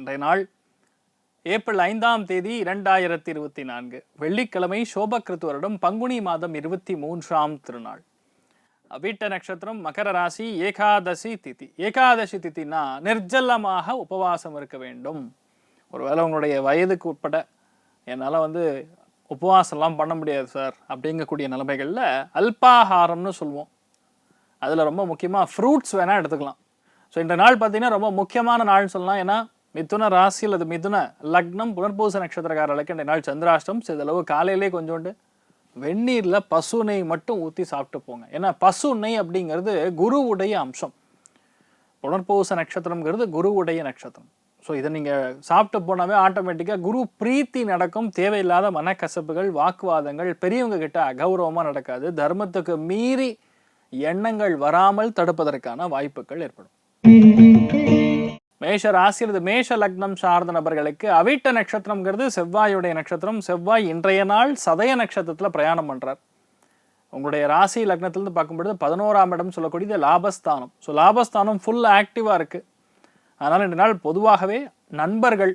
இன்றைய நாள் ஏப்ரல் 5ஆம் தேதி 2024 வெள்ளிக்கிழமை சோபகிருத்து வருடம் பங்குனி மாதம் 23ஆம் திருநாள். அவிட்ட நட்சத்திரம், மகர ராசி, ஏகாதசி திதி. ஏகாதசி திதினா நிர்ஜலமாக உபவாசம் இருக்க வேண்டும். ஒருவேளை உங்களுடைய வயதுக்கு உட்பட என்னால் உபவாசம்லாம் பண்ண முடியாது சார் அப்படிங்கக்கூடிய நிலைமைகளில் அல்பாகாரம்னு சொல்லுவோம். அதில் ரொம்ப முக்கியமாக ஃப்ரூட்ஸ் வேணால் எடுத்துக்கலாம். ஸோ இந்த நாள் பார்த்தீங்கன்னா ரொம்ப முக்கியமான நாள்னு சொல்லலாம். ஏன்னா மிதுன ராசி அல்லது மிதுன லக்னம் புனர்பூச நட்சத்திரக்காரர்களுக்கு இந்த நாள் சந்திராஷ்டம். சிறிதளவு காலையிலே கொஞ்சோண்டு வெந்நீரில் பசு நெய் மட்டும் ஊற்றி சாப்பிட்டு போங்க. ஏன்னா பசு நெய் அப்படிங்கிறது குருவுடைய அம்சம். புனர்பூச நட்சத்திரம்ங்கிறது குருவுடைய நட்சத்திரம். ஸோ இதை நீங்கள் சாப்பிட்டு போனாவே ஆட்டோமேட்டிக்காக குரு பிரீத்தி நடக்கும். தேவையில்லாத மனக்கசப்புகள், வாக்குவாதங்கள், பெரியவங்க கிட்ட அகௌரவமாக நடக்காது. தர்மத்துக்கு மீறி எண்ணங்கள் வராமல் தடுப்பதற்கான வாய்ப்புகள் ஏற்படும். மேஷ ராசி அல்லது மேஷ லக்னம் சார்ந்த நபர்களுக்கு அவிட்ட நட்சத்திரம்ங்கிறது செவ்வாயுடைய நட்சத்திரம். செவ்வாய் இன்றைய நாள் சதய நட்சத்திரத்தில் பிரயாணம் பண்ணுறார். உங்களுடைய ராசி லக்னத்திலிருந்து பார்க்கும்பொழுது 11ஆம் இடம் சொல்லக்கூடியது லாபஸ்தானம். ஸோ லாபஸ்தானம் ஃபுல் ஆக்டிவாக இருக்குது. அதனால் இந்த நாள் பொதுவாகவே நண்பர்கள்,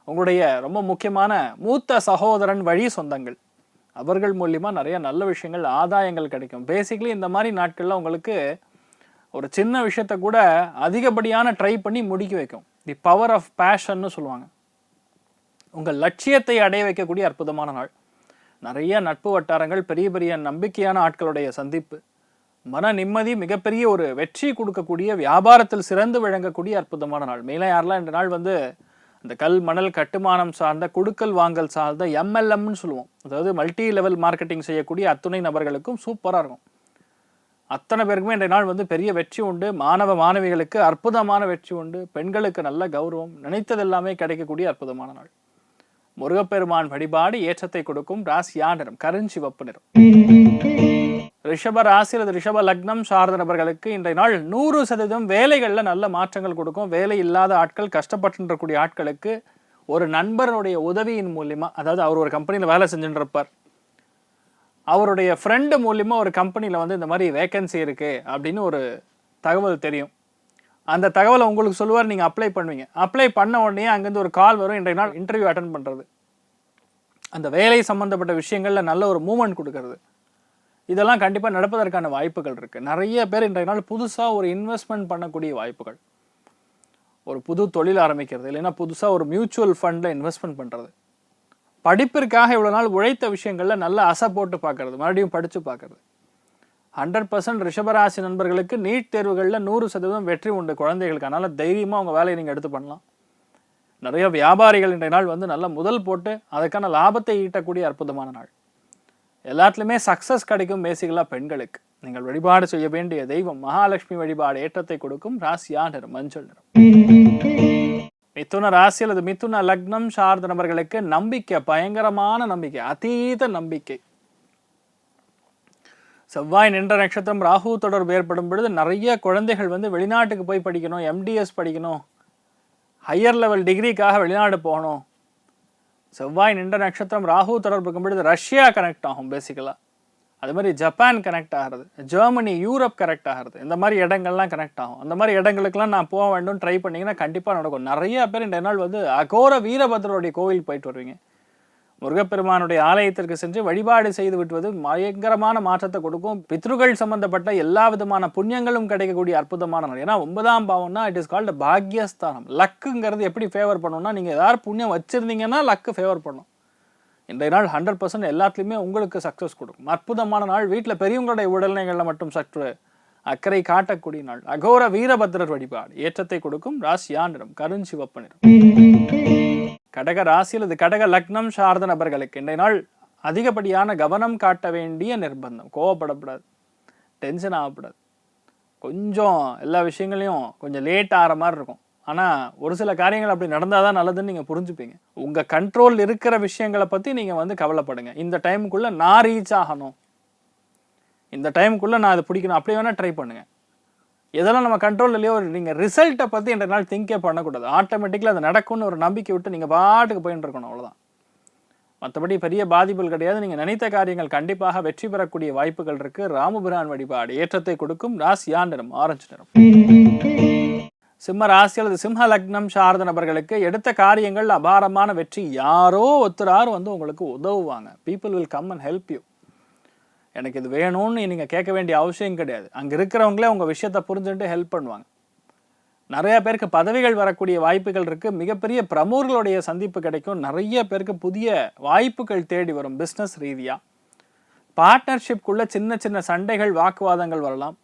உங்களுடைய ரொம்ப முக்கியமான மூத்த சகோதரன் வழி சொந்தங்கள், அவர்கள் மூலியமாக நிறைய நல்ல விஷயங்கள், ஆதாயங்கள் கிடைக்கும். பேசிக்கலி இந்த மாதிரி நாட்களில் உங்களுக்கு ஒரு சின்ன விஷயத்த கூட அதிகப்படியான ட்ரை பண்ணி முடிக்க வைக்கும். தி பவர் ஆஃப் பேஷன்னு சொல்லுவாங்க. உங்கள் லட்சியத்தை அடைய வைக்கக்கூடிய அற்புதமான நாள். நிறைய நட்பு வட்டாரங்கள், பெரிய பெரிய நம்பிக்கையான ஆட்களுடைய சந்திப்பு, மன நிம்மதி, மிகப்பெரிய ஒரு வெற்றி கொடுக்கக்கூடிய, வியாபாரத்தில் சிறந்து விளங்கக்கூடிய அற்புதமான நாள். மேலே யாரெல்லாம் இந்த நாள் இந்த கல் மணல் கட்டுமானம் சார்ந்த, குடுக்கல் வாங்கல் சார்ந்த MLMன்னு சொல்லுவோம், அதாவது மல்டி லெவல் மார்க்கெட்டிங் செய்யக்கூடிய அத்துணை நபர்களுக்கும் சூப்பராக இருக்கும். அத்தனை பேருக்குமே இன்றைய நாள் பெரிய வெற்றி உண்டு. மாணவ மாணவிகளுக்கு அற்புதமான வெற்றி உண்டு. பெண்களுக்கு நல்ல கௌரவம், நினைத்ததெல்லாமே கிடைக்கக்கூடிய அற்புதமான நாள். முருகப்பெருமான் வழிபாடு ஏற்றத்தை கொடுக்கும். ராசியா நிறம் கருஞ்சிவப்பு நிறம். ரிஷப ராசி அல்லது ரிஷப லக்னம் சார்ந்த நபர்களுக்கு இன்றைய நாள் 100% வேலைகளில் நல்ல மாற்றங்கள் கொடுக்கும். வேலை இல்லாத ஆட்கள், கஷ்டப்பட்டுக்கூடிய ஆட்களுக்கு ஒரு நண்பருடைய உதவியின் மூலியமா, அதாவது அவர் ஒரு கம்பெனியில் வேலை செஞ்சுட்டு இருப்பார், அவருடைய ஃப்ரெண்டு மூலியமாக ஒரு கம்பெனியில் இந்த மாதிரி வேக்கன்சி இருக்குது அப்படின்னு ஒரு தகவல் தெரியும். அந்த தகவலை உங்களுக்கு சொல்லுவார், நீங்கள் அப்ளை பண்ணுவீங்க. அப்ளை பண்ண உடனே அங்கேருந்து ஒரு கால் வரும், இன்றைய நாள் இன்டர்வியூ அட்டன் பண்ணுறது, அந்த வேலை சம்மந்தப்பட்ட விஷயங்களில் நல்ல ஒரு மூமெண்ட் கொடுக்கறது, இதெல்லாம் கண்டிப்பாக நடப்பதற்கான வாய்ப்புகள் இருக்குது. நிறைய பேர் இன்றைய நாள் புதுசாக ஒரு இன்வெஸ்ட்மெண்ட் பண்ணக்கூடிய வாய்ப்புகள், ஒரு புது தொழில் ஆரம்பிக்கிறது, இல்லைன்னா புதுசாக ஒரு மியூச்சுவல் ஃபண்டில் இன்வெஸ்ட்மெண்ட் பண்ணுறது, படிப்பிற்காக இவ்வளோ நாள் உழைத்த விஷயங்களில் நல்ல அசை போட்டு பார்க்கறது, மறுபடியும் படித்து பார்க்கறது. 100% ரிஷபராசி நண்பர்களுக்கு நீட் தேர்வுகளில் 100% வெற்றி உண்டு குழந்தைகளுக்கு. அதனால் தைரியமாக உங்கள் வேலையை நீங்கள் எடுத்து பண்ணலாம். நிறைய வியாபாரிகள் இன்றைய நாள் நல்ல முதல் போட்டு அதுக்கான லாபத்தை ஈட்டக்கூடிய அற்புதமான நாள். எல்லாத்துலேயுமே சக்ஸஸ் கிடைக்கும். பேசிக்கலாக பெண்களுக்கு நீங்கள் வழிபாடு செய்ய வேண்டிய தெய்வம் மகாலட்சுமி வழிபாடு ஏற்றத்தை கொடுக்கும். ராசியா நிறம் மஞ்சள் நிறம். மிதுன ராசி அல்லது மிதுன லக்னம் சார்ந்த நபர்களுக்கு நம்பிக்கை, பயங்கரமான நம்பிக்கை, அதீத நம்பிக்கை. செவ்வாய் நின்ற நட்சத்திரம் ராகு தொடர்பு ஏற்படும் பொழுது நிறைய குழந்தைகள் வெளிநாட்டுக்கு போய் படிக்கணும், MDS படிக்கணும், ஹையர் லெவல் டிகிரிக்காக வெளிநாடு போகணும். செவ்வாய் நின்ற நட்சத்திரம் ராகு தொடர்பு இருக்கும் பொழுது ரஷ்யா கனெக்ட் ஆகும். பேசிக்கலாக அது மாதிரி ஜப்பான் கனெக்ட் ஆகிறது, ஜெர்மனி, யூரோப் கனெக்ட் ஆகிறது, இந்த மாதிரி இடங்கள்லாம் கனெக்ட் ஆகும். அந்த மாதிரி இடங்களுக்குலாம் நான் போக வேண்டும் ட்ரை பண்ணிங்கன்னா கண்டிப்பாக நடக்கும். நிறைய பேர் இந்த நாள் அகோர வீரபத்ரருடைய கோவில் போயிட்டு வருவீங்க. முருகப்பெருமானுடைய ஆலயத்திற்கு சென்று வழிபாடு செய்து விட்டுவது பயங்கரமான மாற்றத்தை கொடுக்கும். பித்ருகள் சம்பந்தப்பட்ட எல்லா விதமான புண்ணியங்களும் கிடைக்கக்கூடிய அற்புதமான நாள். ஏன்னா 9ஆம் பாவம்னா இட் இஸ் கால்டு பாக்யஸ்தானம். லக்குங்கிறது எப்படி ஃபேவர் பண்ணணும்னா, நீங்கள் ஏதாவது புண்ணியம் வச்சுருந்தீங்கன்னா லக்கு ஃபேவர் பண்ணும். இன்றைய நாள் 100% எல்லாத்துலேயுமே உங்களுக்கு சக்ஸஸ் கொடுக்கும். அற்புதமான நாள். வீட்டில் பெரியவங்களுடைய உடல்நிலைகளில் மட்டும் சற்று அக்கறை காட்டக்கூடிய நாள். அகோர வீரபத்ரர் வழிபாடு ஏற்றத்தை கொடுக்கும். ராசியா நிறம் கருஞ்சிவப்பு நிறம். கடக ராசி அல்லது கடக லக்னம் சார்ந்த நபர்களுக்கு இன்றைய நாள் அதிகப்படியான கவனம் காட்ட வேண்டிய நிர்பந்தம். கோவப்படக்கூடாது, டென்ஷன் ஆகக்கூடாது. கொஞ்சம் எல்லா விஷயங்களையும் கொஞ்சம் லேட் ஆகிற மாதிரி இருக்கும். ஆனால் ஒரு சில காரியங்கள் அப்படி நடந்தால் தான் நல்லதுன்னு நீங்கள் புரிஞ்சுப்பீங்க. உங்கள் கண்ட்ரோல் இருக்கிற விஷயங்களை பற்றி நீங்கள் கவலைப்படுங்க. இந்த டைமுக்குள்ளே நான் ரீச் ஆகணும், இந்த டைமுக்குள்ளே நான் அதை பிடிக்கணும், அப்படி வேணால் ட்ரை பண்ணுங்கள். எதெல்லாம் நம்ம கண்ட்ரோல் இல்லையோ நீங்கள் ரிசல்ட்டை பற்றி இன்றைய நாள் திங்கே பண்ணக்கூடாது. ஆட்டோமேட்டிக்கலாக அது நடக்கும்னு ஒரு நம்பிக்கை விட்டு நீங்கள் பாட்டுக்கு போயிட்டு இருக்கணும், அவ்வளோதான். மற்றபடி பெரிய பாதிப்புகள் கிடையாது. நீங்கள் நினைத்த காரியங்கள் கண்டிப்பாக வெற்றி பெறக்கூடிய வாய்ப்புகள் இருக்குது. ராமபிரான் வழிபாடு ஏற்றத்தை கொடுக்கும். ராசியா நிறம் ஆரஞ்சு நிறம். சிம்ம ராசி அல்லது சிம்ம லக்னம் சார்ந்த நபர்களுக்கு எடுத்த காரியங்கள் அபாரமான வெற்றி. யாரோ ஒருத்தரார் வந்து உங்களுக்கு உதவுவாங்க. People will come and help you. எனக்கு இது வேணும்னு நீங்கள் கேட்க வேண்டிய அவசியம் கிடையாது. அங்கே இருக்கிறவங்களே உங்கள் விஷயத்தை புரிஞ்சுட்டு ஹெல்ப் பண்ணுவாங்க. நிறைய பேருக்கு பதவிகள் வரக்கூடிய வாய்ப்புகள் இருக்குது. மிகப்பெரிய பிரமுகர்களுடைய சந்திப்பு கிடைக்கும். நிறைய பேருக்கு புதிய வாய்ப்புகள் தேடி வரும். பிஸ்னஸ் ரீதியாக பார்ட்னர்ஷிப்குள்ளே சின்ன சின்ன சண்டைகள் வாக்குவாதங்கள் வரலாம்.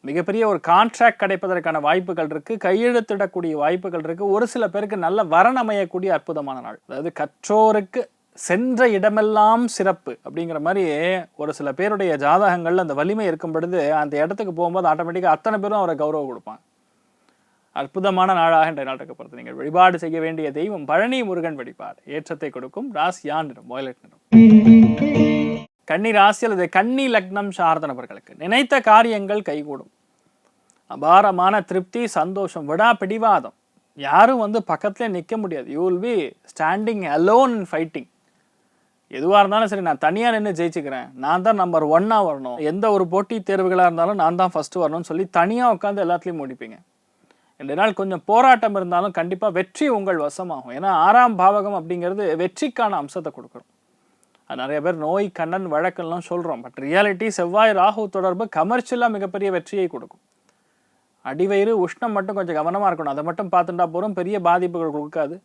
மிகப்பெரிய ஒரு கான்ட்ராக்ட் கிடைப்பதற்கான வாய்ப்புகள் இருக்குது. கையெழுத்திடக்கூடிய வாய்ப்புகள் இருக்குது. ஒரு சில பேருக்கு நல்ல வரன் அமையக்கூடிய அற்புதமான நாள். அதாவது கற்றோருக்கு சென்ற இடமெல்லாம் சிறப்பு அப்படிங்கிற மாதிரி ஒரு சில பேருடைய ஜாதகங்கள் அந்த வலிமை இருக்கும் பொழுது அந்த இடத்துக்கு போகும்போது ஆட்டோமேட்டிக்காக அத்தனை பேரும் அவரை கௌரவம் கொடுப்பாங்க. அற்புதமான நாளாக இன்றைய நாட்டுக்கு பொறுத்து நீங்கள் வழிபாடு செய்ய வேண்டிய தெய்வம் பழனி முருகன் வழிபாடு. ஏற்றத்தை கொடுக்கும். ராசியா நிறம் வயலட் நிறம். கன்னி ராசி அல்லது கன்னி லக்னம் சார்ந்த நபர்களுக்கு நினைத்த காரியங்கள் கைகூடும். அபாரமான திருப்தி, சந்தோஷம், விடா பிடிவாதம். யாரும் வந்து பக்கத்துலேயே நிற்க முடியாது. You will be standing alone in fighting. எதுவாக இருந்தாலும் சரி, நான் தனியாக நின்று ஜெயிச்சுக்கிறேன், நான் தான் நம்பர் 1 வரணும், எந்த ஒரு போட்டி தேர்வுகளாக இருந்தாலும் நான் தான் ஃபஸ்ட்டு வரணும்னு சொல்லி தனியாக உட்காந்து எல்லாத்துலேயும் முடிப்பீங்க. இந்த நாள் கொஞ்சம் போராட்டம் இருந்தாலும் கண்டிப்பாக வெற்றி உங்கள் வசமாகும். ஏன்னா 6ஆம் பாவகம் அப்படிங்கிறது வெற்றிக்கான அம்சத்தை கொடுக்குறோம். அது நிறைய பேர் நோய் கண்ணன் வழக்கெல்லாம் சொல்கிறோம். பட் ரியாலிட்டி செவ்வாய் ராகு தொடர்பு கமர்ஷியலாக மிகப்பெரிய வெற்றியை கொடுக்கும். அடிவயிறு உஷ்ணம் மட்டும் கொஞ்சம் கவனமாக இருக்கணும். அதை மட்டும் பார்த்துட்டா போகிறோம், பெரிய பாதிப்புகள் கொடுக்காது.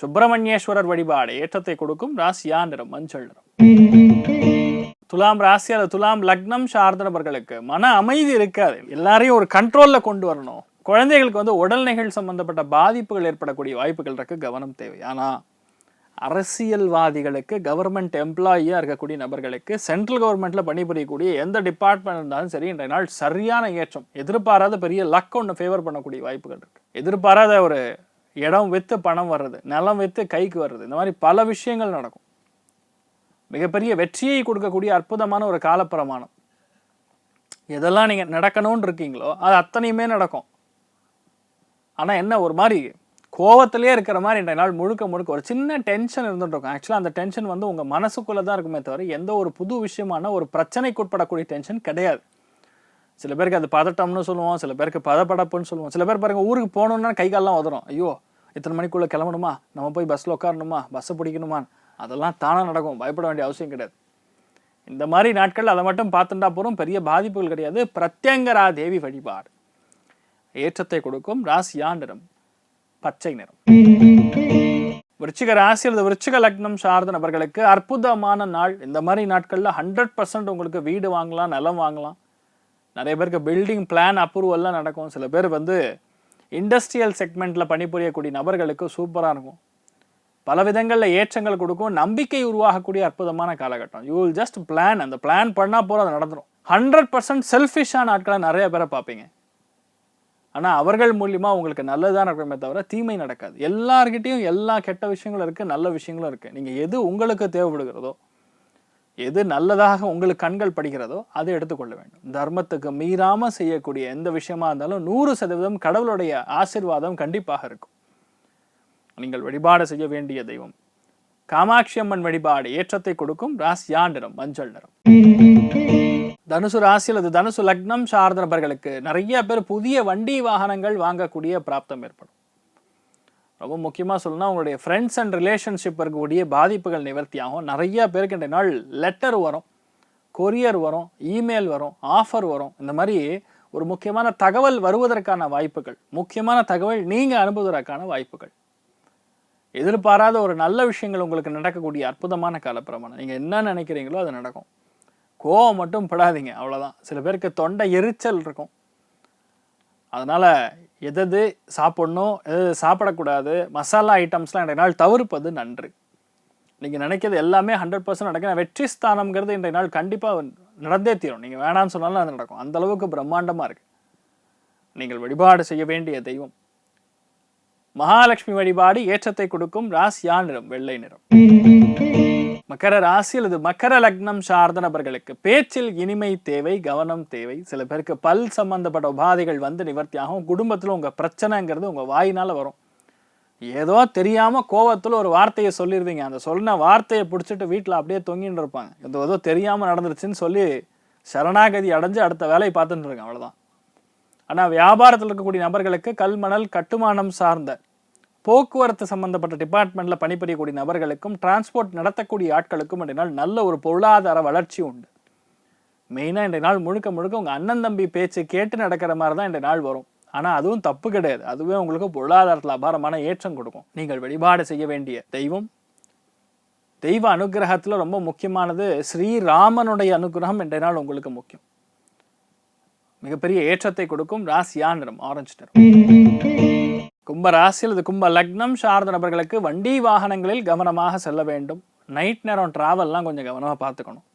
சுப்பிரமணியேஸ்வரர் வழிபாடு ஏற்றத்தை கொடுக்கும். ராசியா நிறம் மஞ்சள் நிறம். துலாம் ராசி அல்லது துலாம் லக்னம் சார்ந்த நபர்களுக்கு மன அமைதி இருக்காது. எல்லாரையும் ஒரு கண்ட்ரோலில் கொண்டு வரணும். குழந்தைகளுக்கு வந்து உடல்நிலைகள் சம்பந்தப்பட்ட பாதிப்புகள் ஏற்படக்கூடிய வாய்ப்புகள் இருக்கு. கவனம் தேவை. ஆனால் அரசியல்வாதிகளுக்கு, கவர்மெண்ட் எம்ப்ளாயியாக இருக்கக்கூடிய நபர்களுக்கு, சென்ட்ரல் கவர்மெண்ட்டில் பணிபுரியக்கூடிய எந்த டிபார்ட்மெண்ட் இருந்தாலும் சரி, இன்றைய நாள் சரியான ஏற்றம். எதிர்பாராத பெரிய லக் ஒன்று ஃபேவர் பண்ணக்கூடிய வாய்ப்புகள் இருக்குது. எதிர்பாராத ஒரு இடம் விற்று பணம் வர்றது, நிலம் விற்று கைக்கு வர்றது, இந்த மாதிரி பல விஷயங்கள் நடக்கும். மிகப்பெரிய வெற்றியை கொடுக்கக்கூடிய அற்புதமான ஒரு காலப்பிரமாணம். எதெல்லாம் நீங்கள் நடக்கணும்னு இருக்கீங்களோ அது அத்தனையுமே நடக்கும். ஆனால் என்ன, ஒரு மாதிரி கோவத்திலே இருக்கிற மாதிரி இன்றைய நாள் முழுக்க முழுக்க ஒரு சின்ன டென்ஷன் இருந்துட்டு இருக்கும். ஆக்சுவலாக அந்த டென்ஷன் வந்து உங்கள் மனசுக்குள்ளே தான் இருக்குமே தவிர எந்த ஒரு புது விஷயமான ஒரு பிரச்சனைக்கு உட்படக்கூடிய டென்ஷன் கிடையாது. சில பேருக்கு அது பதட்டம்னு சொல்லுவோம், சில பேருக்கு பதப்படப்புன்னு சொல்லுவோம். சில பேர் பாருங்கள், ஊருக்கு போகணுன்னா கைகாலெலாம் உதறும். ஐயோ இத்தனை மணிக்குள்ளே கிளம்பணுமா, நம்ம போய் பஸ்ஸில் உட்காரணுமா, பஸ்ஸை பிடிக்கணுமா, அதெல்லாம் தானாக நடக்கும். பயப்பட வேண்டிய அவசியம் கிடையாது. இந்த மாதிரி நாட்கள் அதை மட்டும் பார்த்துட்டா போகிறோம், பெரிய பாதிப்புகள் கிடையாது. பிரத்யங்கரா தேவி வழிபாடு ஏற்றத்தை கொடுக்கும். ராசியா நிறம் பச்சை நிறம். விருச்சிக ராசி அல்லது விருச்சிக லக்னம் சார்ந்த நபர்களுக்கு அற்புதமான நாள். இந்த மாதிரி நாட்களில் 100% உங்களுக்கு வீடு வாங்கலாம், நிலம் வாங்கலாம். நிறைய பேருக்கு பில்டிங் பிளான் அப்ரூவல்லாம் நடக்கும். சில பேர் வந்து இண்டஸ்ட்ரியல் செக்மெண்ட்டில் பணிபுரியக்கூடிய நபர்களுக்கு சூப்பராக இருக்கும். பல விதங்களில் ஏற்றங்கள் கொடுக்கும். நம்பிக்கை உருவாகக்கூடிய அற்புதமான காலகட்டம். You will just plan. அந்த பிளான் பண்ணால் போகிற அது நடந்துடும். 100% செல்ஃபிஷான ஆட்களை நிறைய பேரை பார்ப்பீங்க. ஆனால் அவர்கள் மூலியமாக உங்களுக்கு நல்லதாக நடக்குமே தவிர தீமை நடக்காது. எல்லார்கிட்டையும் எல்லா கெட்ட விஷயங்களும் இருக்குது, நல்ல விஷயங்களும் இருக்குது. நீங்கள் எது உங்களுக்கு தேவைப்படுகிறதோ, எது நல்லதாக உங்களுக்கு கண்கள் படுகிறதோ அதை எடுத்துக்கொள்ள வேண்டும். தர்மத்துக்கு மீறாமல் செய்யக்கூடிய எந்த விஷயமா இருந்தாலும் 100% கடவுளுடைய ஆசீர்வாதம் கண்டிப்பாக இருக்கும். நீங்கள் வழிபாடு செய்ய வேண்டிய தெய்வம் காமாட்சி அம்மன் வழிபாடு ஏற்றத்தை கொடுக்கும். ராசியா நிறம் மஞ்சள் நிறம். தனுசு ராசி அல்லது தனுசு லக்னம் சார்ந்த நபர்களுக்கு நிறைய பேர் புதிய வண்டி வாகனங்கள் வாங்கக்கூடிய பிராப்தம் ஏற்படும். ரொம்ப முக்கியமாக சொல்லணும்னா உங்களுடைய ஃப்ரெண்ட்ஸ் அண்ட் ரிலேஷன்ஷிப் இருக்கக்கூடிய பாதிப்புகள் நிவர்த்தியாகும். நிறைய பேருக்கு இந்த நாள் லெட்டர் வரும், கொரியர் வரும், இமெயில் வரும், ஆஃபர் வரும். இந்த மாதிரி ஒரு முக்கியமான தகவல் வருவதற்கான வாய்ப்புகள், முக்கியமான தகவல் நீங்கள் அனுப்புவதற்கான வாய்ப்புகள், எதிர்பாராத ஒரு நல்ல விஷயங்கள் உங்களுக்கு நடக்கக்கூடிய அற்புதமான காலப்பிரமாணம். நீங்கள் என்ன நினைக்கிறீங்களோ அது நடக்கும். கோவம் மட்டும் படாதீங்க, அவ்வளோதான். சில பேருக்கு தொண்டை எரிச்சல் இருக்கும். அதனால் எது சாப்பிடணும், எது சாப்பிடக்கூடாது, மசாலா ஐட்டம்ஸ்லாம் இன்றைய நாள் தவிர்ப்பது நன்று. நீங்கள் நினைக்கிறது எல்லாமே 100% நடக்கும். வெற்றி ஸ்தானம்ங்கிறது இன்றைய நாள் கண்டிப்பாக நடந்தே தீரும். நீங்கள் வேணான்னு சொன்னாலும் அது நடக்கும். அந்தளவுக்கு பிரம்மாண்டமாக இருக்குது. நீங்கள் வழிபாடு செய்ய வேண்டிய தெய்வம் மகாலட்சுமி வழிபாடு ஏற்றத்தை கொடுக்கும். ராசியா நிறம் வெள்ளை நிறம். மகர ராசி அல்லது மகர லக்னம் சார்ந்த நபர்களுக்கு பேச்சில் இனிமை தேவை, கவனம் தேவை. சில பேருக்கு பல் சம்பந்தப்பட்ட உபாதைகள் வந்து நிவர்த்தியாகும். குடும்பத்தில் உங்கள் பிரச்சனைங்கிறது உங்கள் வாயினால் வரும். ஏதோ தெரியாமல் கோவத்தில் ஒரு வார்த்தையை சொல்லிடுவீங்க. அந்த சொன்ன வார்த்தையை பிடிச்சிட்டு வீட்டில் அப்படியே தொங்கின்னு இருப்பாங்க. ஏதோ தெரியாமல் நடந்துருச்சுன்னு சொல்லி சரணாகதி அடைஞ்சு அடுத்த வேலையை பார்த்துட்டு இருக்காங்க. அவ்வளோதான். ஆனால் வியாபாரத்தில் இருக்கக்கூடிய நபர்களுக்கு கல்மணல் கட்டுமானம் சார்ந்த போக்குவரத்து சம்பந்தப்பட்ட டிபார்ட்மெண்ட்டில் பணிபுரியக்கூடிய நபர்களுக்கும் டிரான்ஸ்போர்ட் நடத்தக்கூடிய ஆட்களுக்கும் இன்றைய நாள் நல்ல ஒரு பொருளாதார வளர்ச்சி உண்டு. மெயினாக இன்றைய நாள் முழுக்க முழுக்க உங்கள் அண்ணன் தம்பி பேச்சு கேட்டு நடக்கிற மாதிரி தான் இன்றைய நாள் வரும். ஆனால் அதுவும் தப்பு கிடையாது. அதுவே உங்களுக்கு பொருளாதாரத்தில் அபாரமான ஏற்றம் கொடுக்கும். நீங்கள் வழிபாடு செய்ய வேண்டிய தெய்வ அனுகிரகத்தில் ரொம்ப முக்கியமானது ஸ்ரீராமனுடைய அனுகிரகம் இன்றைய நாள் உங்களுக்கு முக்கியம். மிகப்பெரிய ஏற்றத்தை கொடுக்கும். ராசியா நிறம் ஆரஞ்சு நிறம். கும்ப ராசியில் இது கும்ப லக்னம் சார்ந்த நபர்களுக்கு வண்டி வாகனங்களில் கவனமாக செல்ல வேண்டும். நைட் நேரம் டிராவல்லாம் கொஞ்சம் கவனமாக பார்த்துக்கணும்.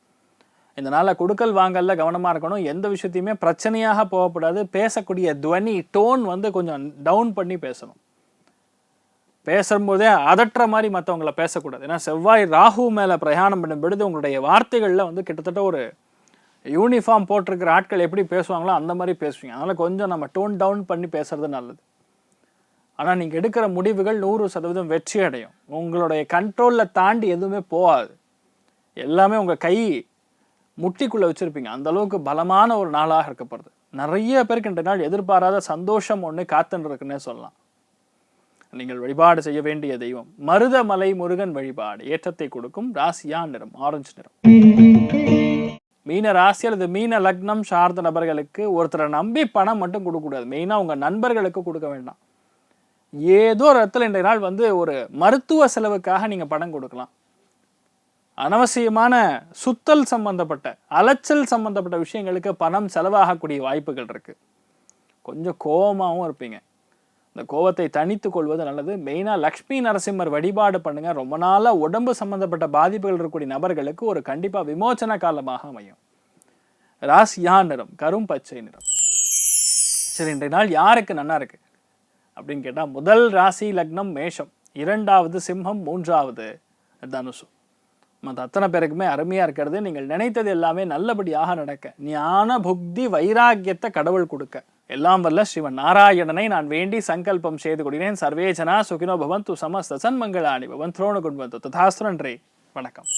இந்த நாளில் கொடுக்கல் வாங்கல்ல கவனமாக இருக்கணும். எந்த விஷயத்தையுமே பிரச்சனையாக போகக்கூடாது. பேசக்கூடிய துவனி டோன் கொஞ்சம் டவுன் பண்ணி பேசணும். பேசும்போதே அதட்டுற மாதிரி மற்றவங்கள பேசக்கூடாது. ஏன்னா செவ்வாய் ராகு மேலே பிரயாணம் பண்ணும் பொழுது உங்களுடைய வார்த்தைகளில் கிட்டத்தட்ட ஒரு யூனிஃபார்ம் போட்டிருக்கிற ஆட்கள் எப்படி பேசுவாங்களோ அந்த மாதிரி பேசுவீங்க. அதனால் கொஞ்சம் நம்ம டோன் டவுன் பண்ணி பேசுறது நல்லது. ஆனால் நீங்கள் எடுக்கிற முடிவுகள் 100% வெற்றி அடையும். உங்களுடைய கண்ட்ரோலில் தாண்டி எதுவுமே போகாது. எல்லாமே உங்கள் கை முட்டிக்குள்ளே வச்சுருப்பீங்க. அந்தளவுக்கு பலமான ஒரு நாளாக இருக்கப்படுது. நிறைய பேருக்கு இன்றைய நாள் எதிர்பாராத சந்தோஷம் ஒன்று காத்துன்னு இருக்குன்னே சொல்லலாம். நீங்கள் வழிபாடு செய்ய வேண்டிய தெய்வம் மருதமலை முருகன் வழிபாடு ஏற்றத்தை கொடுக்கும். ராசியா நிறம் ஆரஞ்சு நிறம். மீன ராசி அல்லது மீன லக்னம் சார்ந்த நபர்களுக்கு ஒருத்தரை நம்பி பணம் மட்டும் கொடுக்கக்கூடாது. மெயினாக உங்கள் நண்பர்களுக்கு கொடுக்க வேண்டாம். ஏதோ ஒரு இடத்துல இன்றைய நாள் ஒரு மருத்துவ செலவுக்காக நீங்கள் பணம் கொடுக்கலாம். அனவசியமான சுத்தல் சம்பந்தப்பட்ட அலைச்சல் சம்பந்தப்பட்ட விஷயங்களுக்கு பணம் செலவாகக்கூடிய வாய்ப்புகள் இருக்குது. கொஞ்சம் கோபமாகவும் இருப்பீங்க. இந்த கோபத்தை தனித்து கொள்வது நல்லது. மெயினாக லக்ஷ்மி நரசிம்மர் வழிபாடு பண்ணுங்க. ரொம்ப நாளாக உடம்பு சம்பந்தப்பட்ட பாதிப்புகள் இருக்கக்கூடிய நபர்களுக்கு ஒரு கண்டிப்பாக விமோச்சன காலமாக அமையும். ராசியா நிறம் கரும் பச்சை நிறம். சரி, இன்றைய நாள் யாருக்கு நல்லா இருக்கு அப்படின்னு கேட்டால், முதல் ராசி லக்னம் மேஷம், இரண்டாவது சிம்மம், மூன்றாவது தனுசு. மற்ற அத்தனை பேருக்குமே அருமையாக இருக்கிறது. நீங்கள் நினைத்தது எல்லாமே நல்லபடியாக நடக்க, ஞான புக்தி வைராக்கியத்தை கடவுள் கொடுக்க, எல்லாம் வல்ல ஸ்ரீமன் நாராயணனை நான் வேண்டி சங்கல்பம் செய்து கொள்கிறேன். சர்வே ஜனா சுகினோ பவந்து, சமஸ்த சன்மங்களானி பவந்து, த்ரோண குண்வந்து ததாஸ்து. நன்றி, வணக்கம்.